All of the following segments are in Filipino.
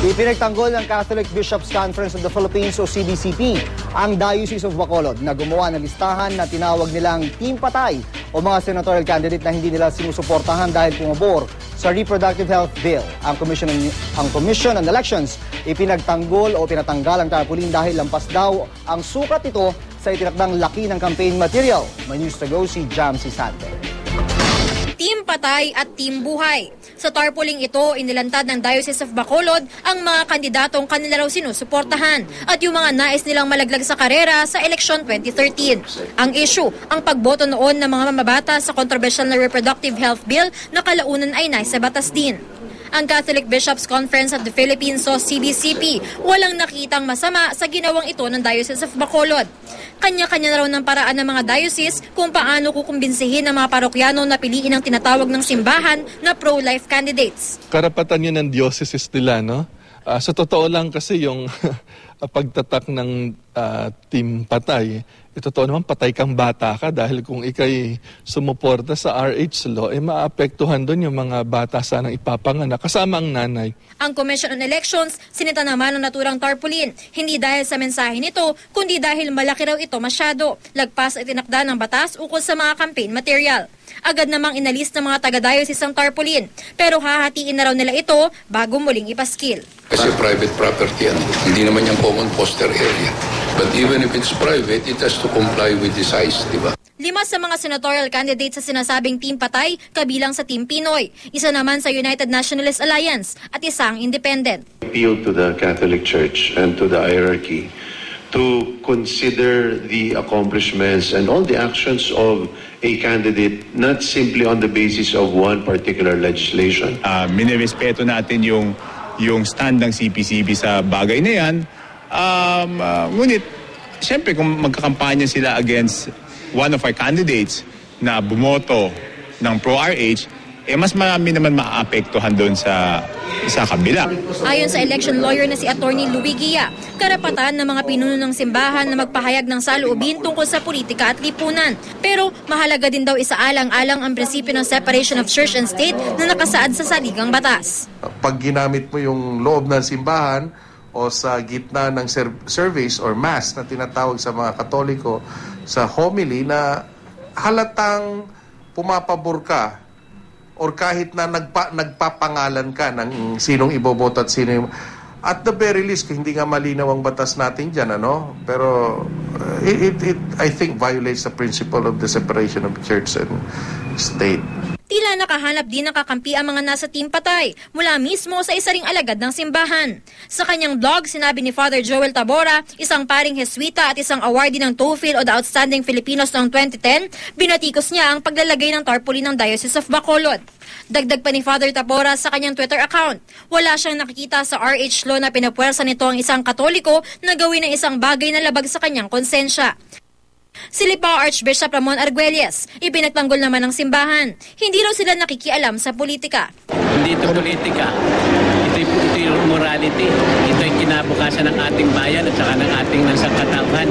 Ipinagtanggol ng Catholic Bishops' Conference of the Philippines o CBCP ang Diocese of Bacolod na gumawa ng listahan na tinawag nilang Team Patay o mga senatorial candidate na hindi nila sinusuportahan dahil pumabor sa Reproductive Health Bill. Ang Commission on Elections ipinagtanggol o pinatanggal ang tarpaulin dahil lampas daw ang sukat ito sa itinakdang laki ng campaign material. May news to go si Jamsi Sante. Team Patay at Team Buhay. Sa tarpaulin ito, inilantad ng Diocese of Bacolod ang mga kandidatong kanila raw sinusuportahan at yung mga nais nilang malaglag sa karera sa eleksyon 2013. Ang issue, ang pagboto noon ng mga mamabata sa controversial na Reproductive Health Bill na kalaunan ay nasa batas din. Ang Catholic Bishops' Conference of the Philippines o CBCP walang nakitang masama sa ginawang ito ng Diocese of Bacolod. Kanya-kanya na raw ng paraan ng mga diocese kung paano kukumbinsihin ang mga parokyano na piliin ang tinatawag ng simbahan na pro-life candidates. Karapatan yun ng diocese nila, no? Sa totoo lang kasi yung pagtatak ng Team Patay, totoo naman patay kang bata ka dahil kung ikay sumuporta sa RH law, maapektuhan doon yung mga bata sanang ipapanganak kasama ang nanay. Ang Commission on Elections, sinita naman ang naturang tarpaulin, hindi dahil sa mensahe nito, kundi dahil malaki raw ito masyado. Lagpas at itinakda ng batas ukol sa mga campaign material. Agad namang inalis ng mga taga-diocese ang tarpaulin, pero hahatiin na raw nila ito bago muling ipaskil. Kasi private property yan. Hindi naman yung common poster area. But even if it's private, it has to comply with the size, di ba? 5 sa mga senatorial candidates sa sinasabing Team Patay, kabilang sa Team Pinoy. Isa naman sa United Nationalist Alliance at isang independent. Appeal to the Catholic Church and to the hierarchy to consider the accomplishments and all the actions of a candidate not simply on the basis of one particular legislation. Minirespeto natin yung stand ng CPCB sa bagay na yan. Ngunit, siyempre kung magkakampanya sila against one of our candidates na bumoto ng pro-RH, mas marami naman maaapektuhan doon sa kabila. Ayon sa election lawyer na si Attorney Louie Guia, karapatan ng mga pinuno ng simbahan na magpahayag ng saloobin tungkol sa politika at lipunan. Pero mahalaga din daw isaalang-alang ang prinsipyo ng separation of church and state na nakasaad sa saligang batas. Pag ginamit mo yung loob ng simbahan o sa gitna ng service or mass na tinatawag sa mga Katoliko sa homily na halatang pumapabor ka or kahit na nagpapangalan ka ng sinong iboboto at sino at the very least, hindi nga malinaw ang batas natin dyan, ano? Pero I think violates the principle of the separation of church and state. Tila nakahanap din ng kakampi ang mga nasa Team Patay mula mismo sa isa ring alagad ng simbahan. Sa kanyang blog, sinabi ni Father Joel Tabora, isang paring Jesuita at isang awardee ng TOEFL o the Outstanding Filipinos noong 2010, binatikos niya ang paglalagay ng tarpaulin ng Diocese of Bacolod. Dagdag pa ni Father Tabora sa kanyang Twitter account, wala siyang nakikita sa RH law na pinapuwersa nito ang isang Katoliko na gawin ng isang bagay na labag sa kanyang konsensya. Si Lipa Archbishop Ramon Arguelles, ipinagtanggol naman ng simbahan. Hindi raw sila nakikialam sa politika. Hindi ito politika. Ito yung morality. Ito yung kinabukasan ng ating bayan at saka ng ating nansangkatauhan.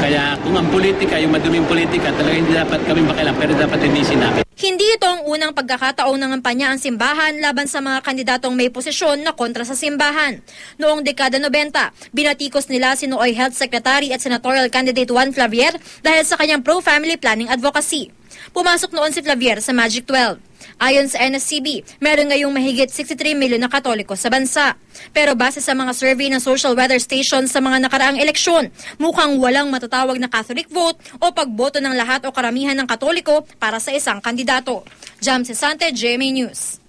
Kaya kung ang politika, yung maduming politika, talaga hindi dapat kami makialam, pero dapat hindi sinabi. Hindi ito ang unang pagkakataong nangampanya ang simbahan laban sa mga kandidatong may posisyon na kontra sa simbahan. Noong dekada 90, binatikos nila si Nooy Health Secretary at Senatorial Candidate Juan Flavier dahil sa kanyang pro-family planning advocacy. Pumasok noon si Flavier sa Magic 12. Ayon sa NSCB, meron ngayong mahigit 63 milyon na Katoliko sa bansa. Pero base sa mga survey ng social weather station sa mga nakaraang eleksyon, mukhang walang matatawag na Catholic vote o pagboto ng lahat o karamihan ng Katoliko para sa isang kandidato. Jamsi Sante, GMA News.